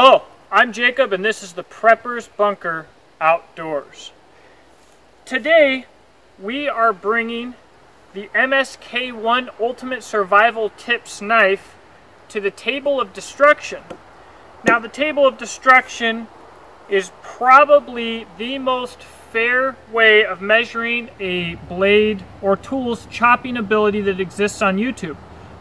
Hello, I'm Jacob and this is the Prepper's Bunker Outdoors. Today we are bringing the MSK1 Ultimate Survival Tips knife to the table of destruction. Now the table of destruction is probably the most fair way of measuring a blade or tool's chopping ability that exists on YouTube.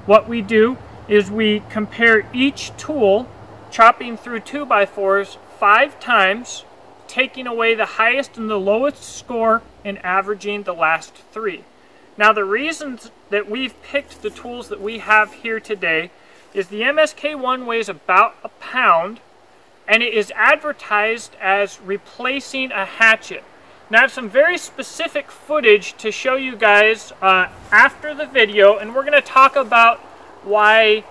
What we do is we compare each tool chopping through 2x4s 5 times, taking away the highest and the lowest score and averaging the last 3. Now the reasons that we've picked the tools that we have here today is the MSK1 weighs about a pound and it is advertised as replacing a hatchet. Now I have some very specific footage to show you guys after the video, and we're going to talk about why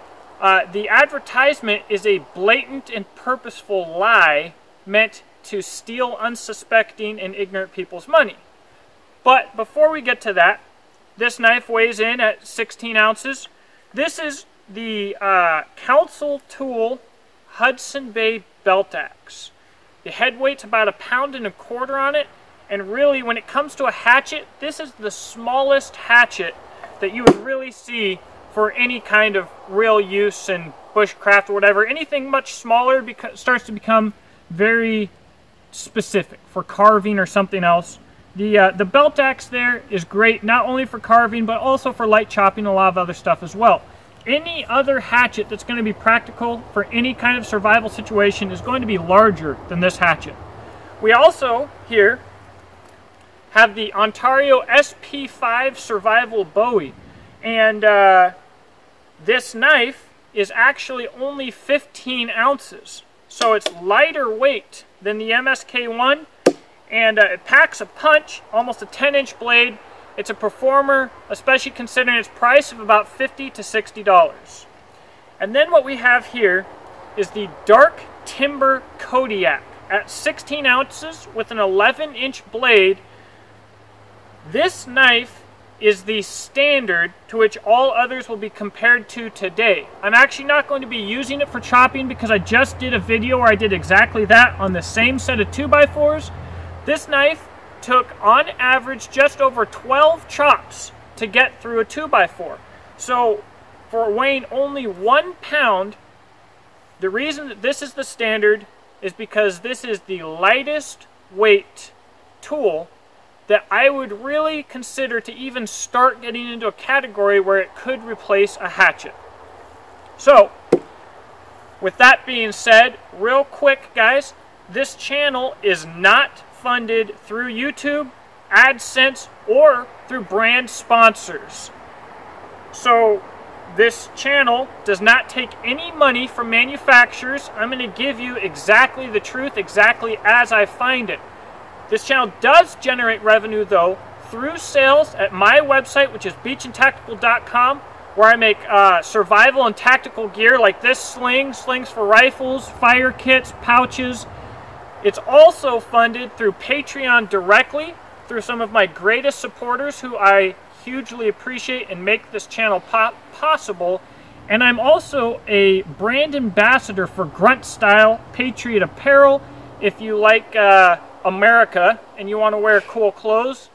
the advertisement is a blatant and purposeful lie meant to steal unsuspecting and ignorant people's money. But before we get to that, this knife weighs in at 16 ounces. This is the Council Tool Hudson Bay belt axe. The head weight's about 1.25 pounds on it, and really when it comes to a hatchet, this is the smallest hatchet that you would really see for any kind of real use in bushcraft or whatever. Anything much smaller starts to become very specific for carving or something else. The belt axe there is great not only for carving but also for light chopping and a lot of other stuff as well. Any other hatchet that's going to be practical for any kind of survival situation is going to be larger than this hatchet. We also here have the Ontario SP5 Survival Bowie, and this knife is actually only 15 ounces, so it's lighter weight than the MSK1, and it packs a punch, almost a 10-inch blade. It's a performer, especially considering its price of about $50 to $60. And then what we have here is the Dark Timber Kodiak at 16 ounces with an 11-inch blade. This knife is the standard to which all others will be compared to today. I'm actually not going to be using it for chopping because I just did a video where I did exactly that on the same set of 2x4s. This knife took on average just over 12 chops to get through a 2x4. So for weighing only 1 pound, the reason that this is the standard is because this is the lightest weight tool that I would really consider to even start getting into a category where it could replace a hatchet. So, with that being said, real quick guys, this channel is not funded through YouTube, AdSense, or through brand sponsors. So, this channel does not take any money from manufacturers. I'm going to give you exactly the truth, exactly as I find it. This channel does generate revenue, though, through sales at my website, which is beachandtactical.com, where I make survival and tactical gear like this sling, slings for rifles, fire kits, pouches. It's also funded through Patreon directly, through some of my greatest supporters who I hugely appreciate and make this channel possible. And I'm also a brand ambassador for Grunt Style Patriot Apparel. If you like America and you want to wear cool clothes,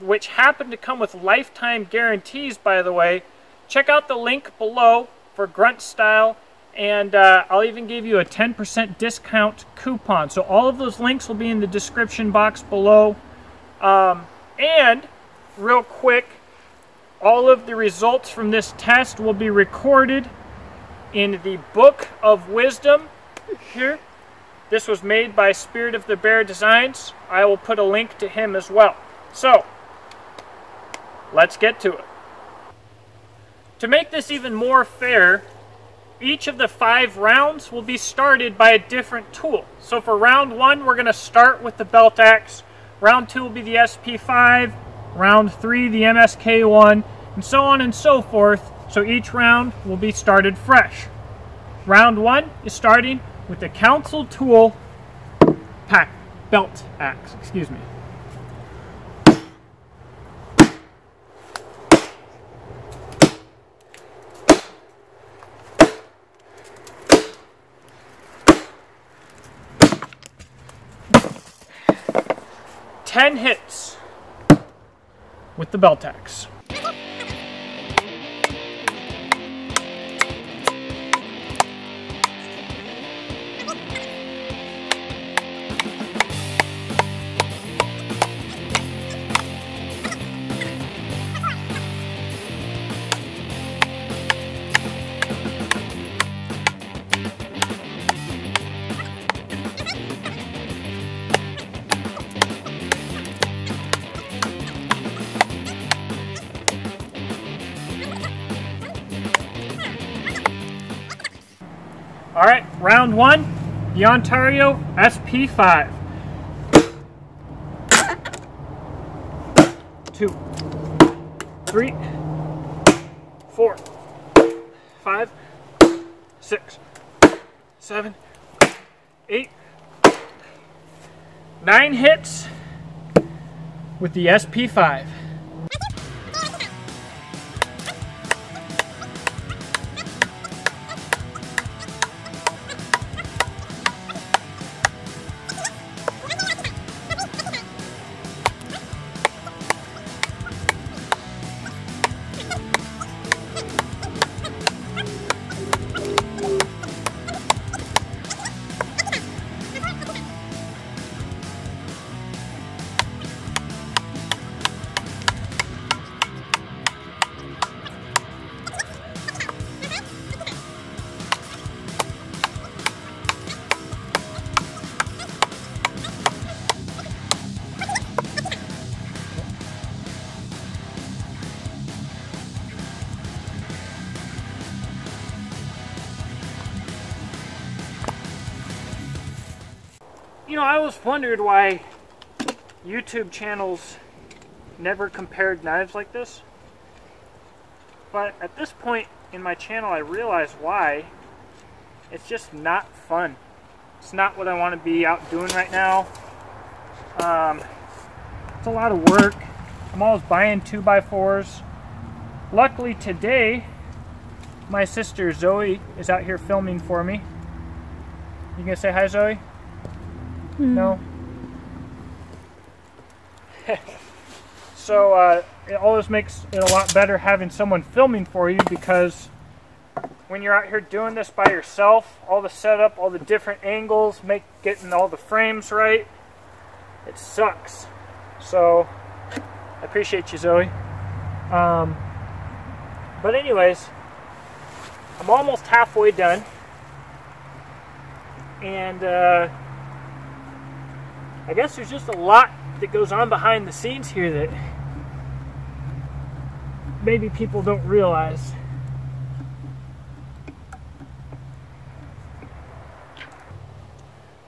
which happen to come with lifetime guarantees, by the way, check out the link below for Grunt Style, and I'll even give you a 10% discount coupon. So all of those links will be in the description box below. And real quick, all of the results from this test will be recorded in the Book of Wisdom here. This was made by Spirit of the Bear Designs. I will put a link to him as well. So, let's get to it. To make this even more fair, each of the 5 rounds will be started by a different tool. So for round 1, we're going to start with the belt axe. Round 2 will be the SP5. Round 3, the MSK1, and so on and so forth. So each round will be started fresh. Round 1 is starting with the Council Tool belt axe. Excuse me. 10 hits with the belt axe. All right, round one, the Ontario SP5. 2, 3, 4, 5, 6, 7, 8, 9 hits with the SP5. You know, I always wondered why YouTube channels never compared knives like this. But at this point in my channel, I realize why. It's just not fun. It's not what I want to be out doing right now. It's a lot of work. I'm always buying 2x4s. Luckily today, my sister Zoe is out here filming for me. You gonna say hi, Zoe? No? So it always makes it a lot better having someone filming for you, because when you're out here doing this by yourself, all the setup, all the different angles, getting all the frames right, it sucks. So I appreciate you, Zoe. But anyways, I'm almost halfway done, and I guess there's just a lot that goes on behind the scenes here that maybe people don't realize.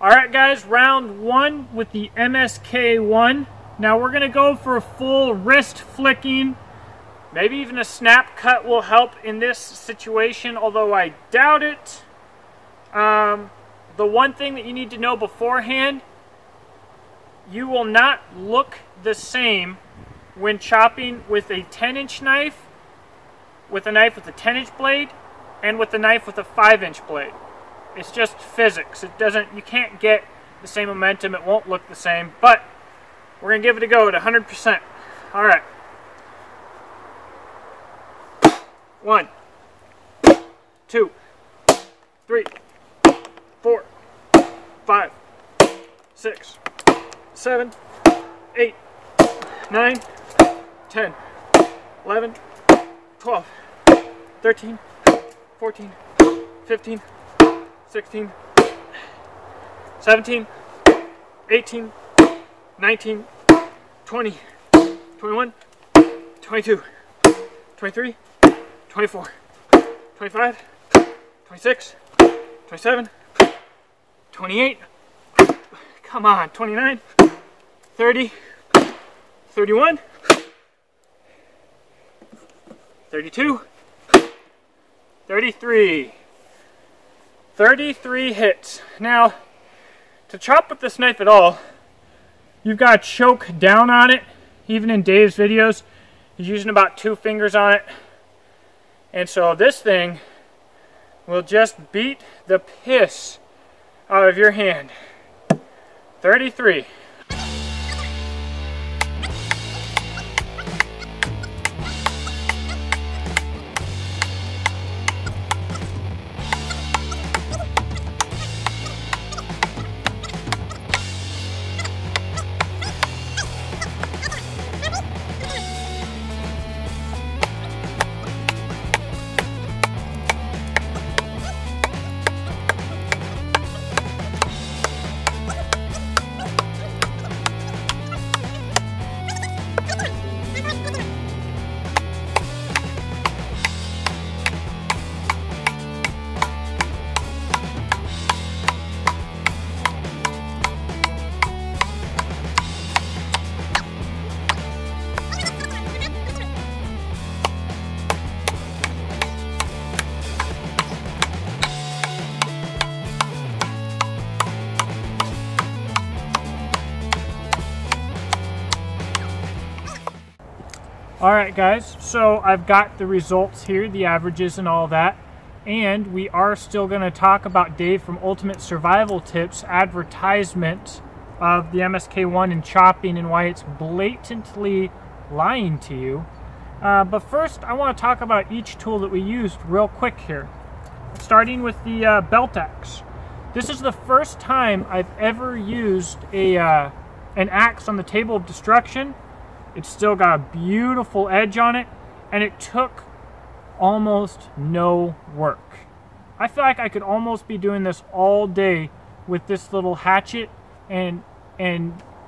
Alright guys, round one with the MSK1. Now we're going to go for a full wrist flicking. Maybe even a snap cut will help in this situation, although I doubt it. The one thing that you need to know beforehand, you will not look the same when chopping with a 10-inch knife, with a knife with a 10-inch blade, and with a knife with a 5-inch blade. It's just physics. You can't get the same momentum. It won't look the same, but we're going to give it a go at 100%. All right. 1, 2, 3, 4, 5, 6, 7, 8, 9, 10, 11, 12, 13, 14, 15, 16, 17, 18, 19, 20, 21, 22, 23, 24, 25, 26, 27, 28, come on, 29, 30, 31, 32, 33. 33 hits. Now, to chop with this knife at all, you've got to choke down on it. Even in Dave's videos, he's using about 2 fingers on it. And so this thing will just beat the piss out of your hand. 33. Alright guys, so I've got the results here, the averages and all that, and we are still going to talk about Dave from Ultimate Survival Tips advertisement of the MSK1 and chopping and why it's blatantly lying to you. But first I want to talk about each tool that we used real quick here, starting with the belt axe. This is the first time I've ever used an axe on the table of destruction. It's still got a beautiful edge on it, and it took almost no work. I feel like I could almost be doing this all day with this little hatchet and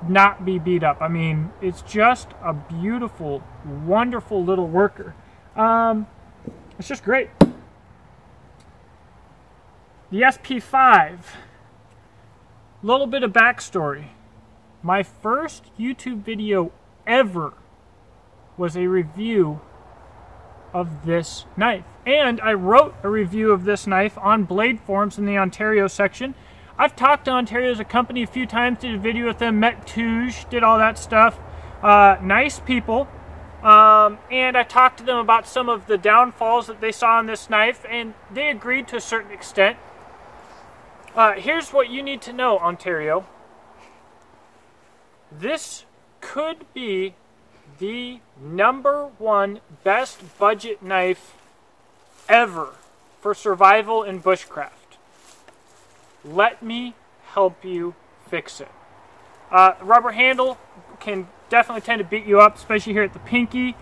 not be beat up. I mean, it's just a beautiful, wonderful little worker. It's just great. The SP5, little bit of backstory. My first YouTube video ever was a review of this knife, and I wrote a review of this knife on Blade Forums in the Ontario section. I've talked to Ontario as a company a few times, did a video with them, met Touge, did all that stuff. Nice people, and I talked to them about some of the downfalls that they saw on this knife, and they agreed to a certain extent. Here's what you need to know, Ontario. This could be the #1 best budget knife ever for survival and bushcraft. Let me help you fix it. Rubber handle can definitely tend to beat you up, especially here at the pinky.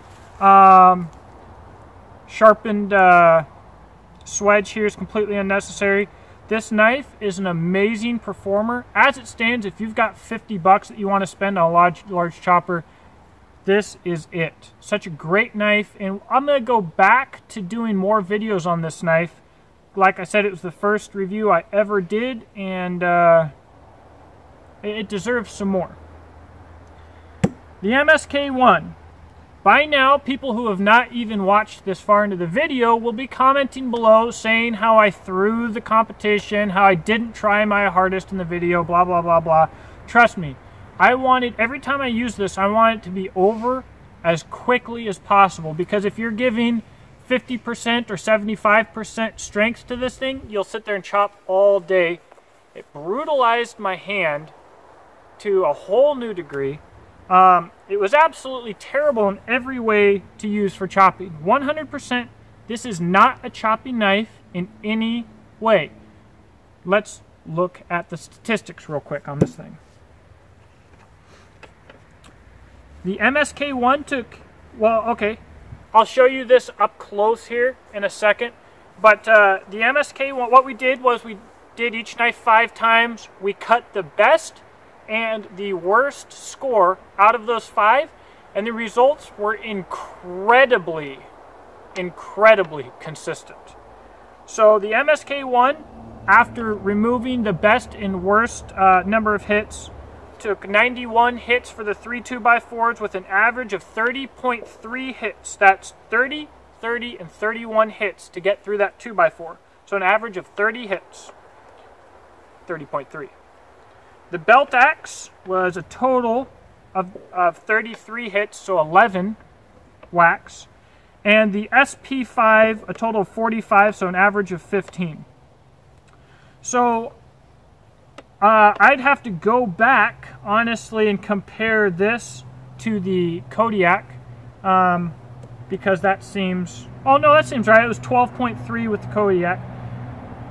Sharpened swedge here is completely unnecessary. This knife is an amazing performer. As it stands, if you've got $50 that you want to spend on a large chopper, this is it. Such a great knife, and I'm going to go back to doing more videos on this knife. Like I said, it was the first review I ever did, and it deserves some more. The MSK1. By now, people who have not even watched this far into the video will be commenting below saying how I threw the competition, how I didn't try my hardest in the video, blah, blah, blah, blah. Trust me, every time I use this, I want it to be over as quickly as possible, because if you're giving 50% or 75% strength to this thing, you'll sit there and chop all day. It brutalized my hand to a whole new degree. It was absolutely terrible in every way to use for chopping. 100%, this is not a chopping knife in any way. Let's look at the statistics real quick on this thing. The MSK1 took, well, okay, I'll show you this up close here in a second, but the MSK1, what we did was we did each knife 5 times. We cut the best and the worst score out of those 5, and the results were incredibly consistent. So the MSK1, after removing the best and worst number of hits, took 91 hits for the 3 2x4s with an average of 30.3 hits. That's 30, 30, and 31 hits to get through that 2x4. So an average of 30 hits, 30.3. The belt axe was a total of 33 hits, so 11 whacks. And the SP5, a total of 45, so an average of 15. So I'd have to go back, honestly, and compare this to the Kodiak, because that seems, oh no, that seems right. It was 12.3 with the Kodiak.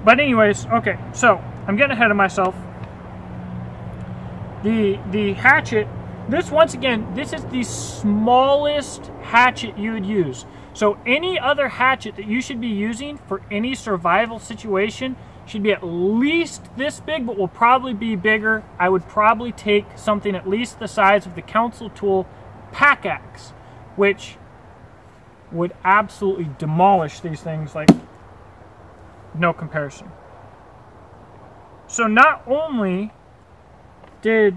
But anyways, okay, so I'm getting ahead of myself. The hatchet, this, once again, this is the smallest hatchet you would use. So any other hatchet that you should be using for any survival situation should be at least this big, but will probably be bigger. I would probably take something at least the size of the Council Tool pack axe, which would absolutely demolish these things, like no comparison. So not only did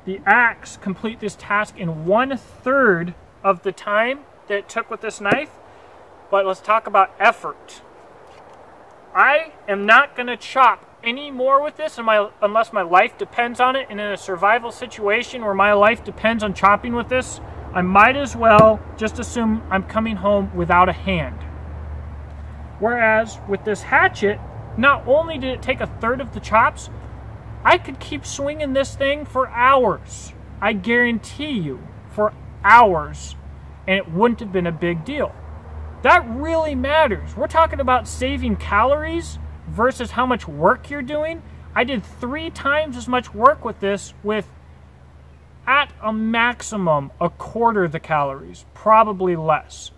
the axe complete this task in 1/3 of the time that it took with this knife, but let's talk about effort. I am not going to chop any more with this unless my life depends on it, and in a survival situation where my life depends on chopping with this, I might as well just assume I'm coming home without a hand. Whereas with this hatchet, not only did it take a third of the chops, I could keep swinging this thing for hours. I guarantee you, for hours, and it wouldn't have been a big deal. That really matters. We're talking about saving calories versus how much work you're doing. I did 3 times as much work with this with, at a maximum, a quarter the calories, probably less.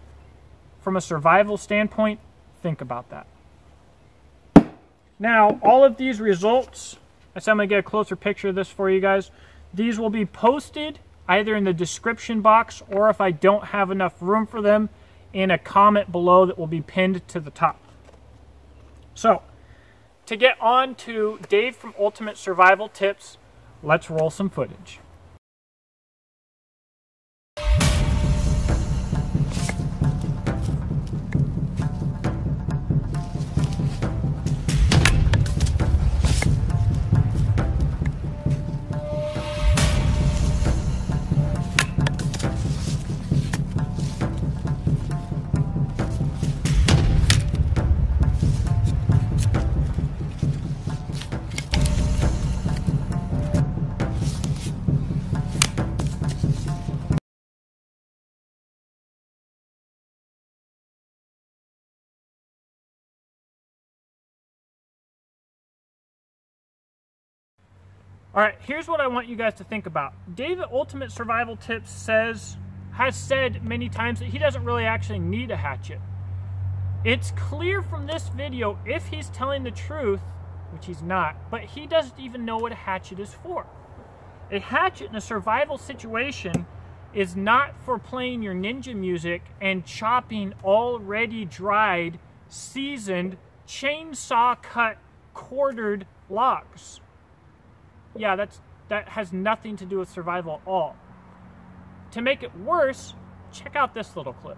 From a survival standpoint, think about that. Now, all of these results, I'm going to get a closer picture of this for you guys. These will be posted either in the description box or if I don't have enough room for them, in a comment below that will be pinned to the top. So, to get on to Dave from Ultimate Survival Tips, let's roll some footage. Alright, here's what I want you guys to think about. Dave at Ultimate Survival Tips has said many times that he doesn't really actually need a hatchet. It's clear from this video, if he's telling the truth, which he's not, but he doesn't even know what a hatchet is for. A hatchet in a survival situation is not for playing your ninja music and chopping already dried, seasoned, chainsaw cut, quartered logs. Yeah, that has nothing to do with survival at all. To make it worse, check out this little clip.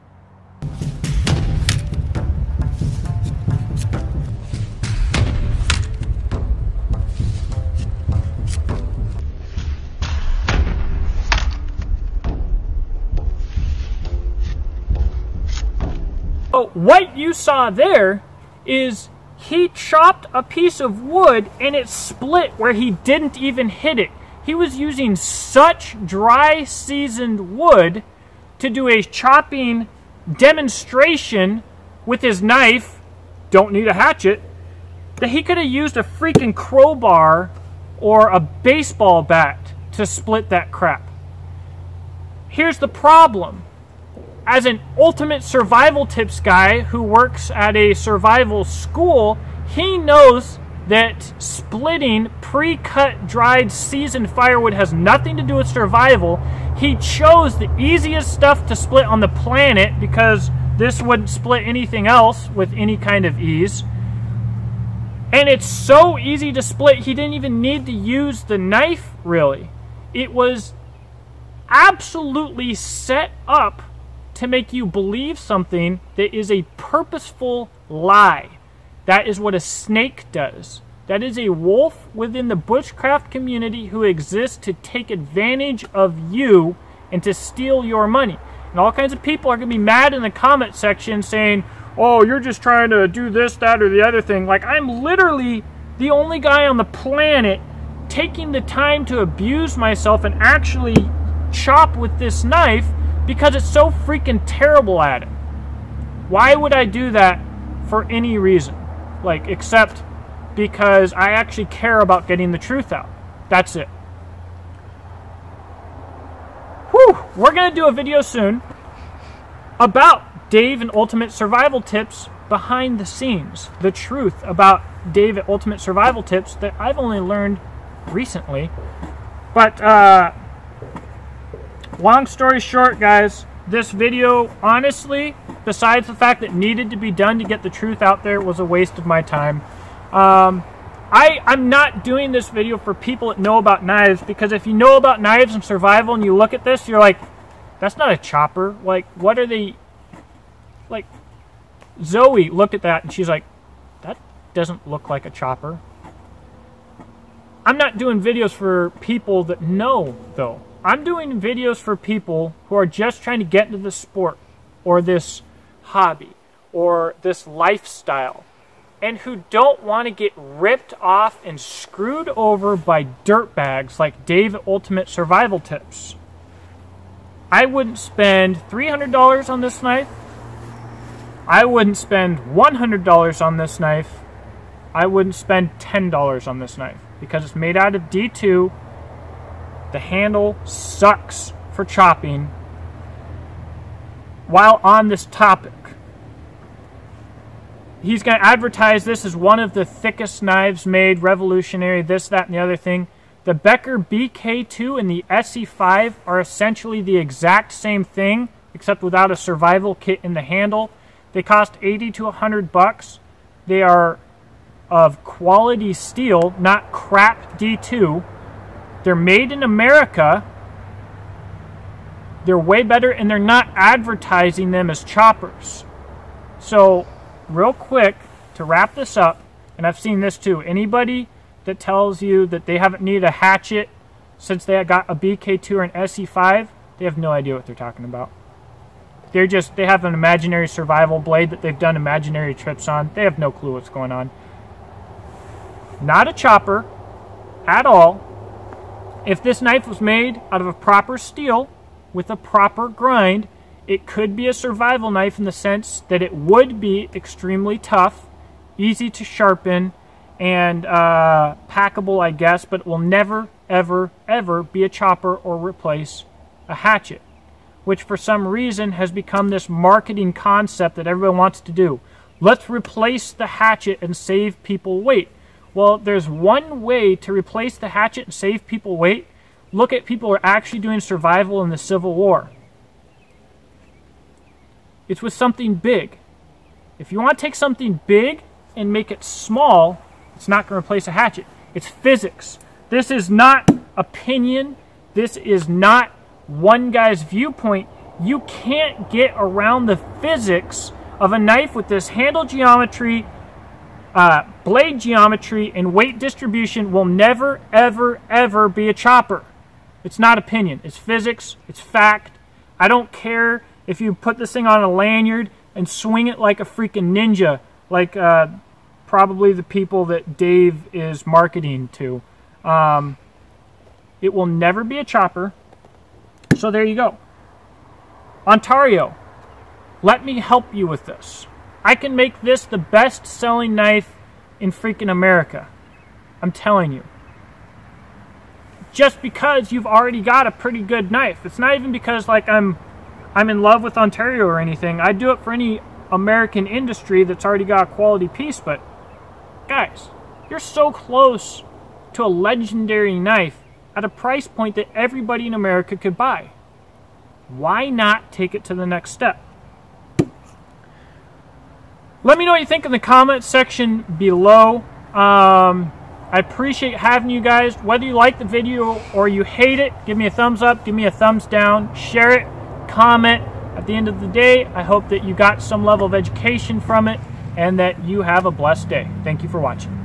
So what you saw there is he chopped a piece of wood and it split where he didn't even hit it. He was using such dry seasoned wood to do a chopping demonstration with his knife, don't need a hatchet, that he could have used a freaking crowbar or a baseball bat to split that crap. Here's the problem. As an Ultimate Survival Tips guy who works at a survival school, he knows that splitting pre-cut, dried, seasoned firewood has nothing to do with survival. He chose the easiest stuff to split on the planet because this wouldn't split anything else with any kind of ease. And it's so easy to split, he didn't even need to use the knife, really. It was absolutely set up to make you believe something that is a purposeful lie. That is what a snake does. That is a wolf within the bushcraft community who exists to take advantage of you and to steal your money. And all kinds of people are going to be mad in the comment section saying, oh, you're just trying to do this, that, or the other thing. Like, I'm literally the only guy on the planet taking the time to abuse myself and actually chop with this knife because it's so freaking terrible at it. Why would I do that for any reason? Like, except because I actually care about getting the truth out. That's it. Whew! We're going to do a video soon about Dave and Ultimate Survival Tips behind the scenes. The truth about Dave at Ultimate Survival Tips that I've only learned recently. But, long story short, guys, this video, honestly, besides the fact that it needed to be done to get the truth out there, was a waste of my time. I'm not doing this video for people that know about knives, because if you know about knives and survival and you look at this, you're like, that's not a chopper. Like, what are they... Like, Zoe looked at that and she's like, that doesn't look like a chopper. I'm not doing videos for people that know, though. I'm doing videos for people who are just trying to get into the sport or this hobby or this lifestyle and who don't want to get ripped off and screwed over by dirtbags like Dave at Ultimate Survival Tips. I wouldn't spend $300 on this knife. I wouldn't spend $100 on this knife. I wouldn't spend $10 on this knife because it's made out of D2. The handle sucks for chopping. While on this topic, he's going to advertise this as one of the thickest knives made, revolutionary, this, that, and the other thing. The Becker BK2 and the SE5 are essentially the exact same thing, except without a survival kit in the handle. They cost $80 to $100. They are of quality steel, not crap D2. They're made in America. They're way better, and they're not advertising them as choppers. So, real quick, to wrap this up, and I've seen this too, anybody that tells you that they haven't needed a hatchet since they got a BK2 or an SE5, they have no idea what they're talking about. They have an imaginary survival blade that they've done imaginary trips on. They have no clue what's going on. Not a chopper at all. If this knife was made out of a proper steel with a proper grind, it could be a survival knife in the sense that it would be extremely tough, easy to sharpen, and packable, I guess, but it will never, ever, ever be a chopper or replace a hatchet, which for some reason has become this marketing concept that everyone wants to do. Let's replace the hatchet and save people weight. Well, there's one way to replace the hatchet and save people weight. Look at people who are actually doing survival in the Civil War. It's with something big. If you want to take something big and make it small, it's not going to replace a hatchet. It's physics. This is not opinion. This is not one guy's viewpoint. You can't get around the physics of a knife with this handle geometry, blade geometry, and weight distribution will never, ever, ever be a chopper. It's not opinion. It's physics. It's fact. I don't care if you put this thing on a lanyard and swing it like a freaking ninja, like probably the people that Dave is marketing to. It will never be a chopper. So there you go. Ontario, let me help you with this. I can make this the best-selling knife in freaking America. I'm telling you. Just because you've already got a pretty good knife. It's not even because like I'm in love with Ontario or anything. I'd do it for any American industry that's already got a quality piece, but guys, you're so close to a legendary knife at a price point that everybody in America could buy. Why not take it to the next step? Let me know what you think in the comments section below. I appreciate having you guys. Whether you like the video or you hate it, give me a thumbs up, give me a thumbs down, share it, comment. At the end of the day, I hope that you got some level of education from it and that you have a blessed day. Thank you for watching.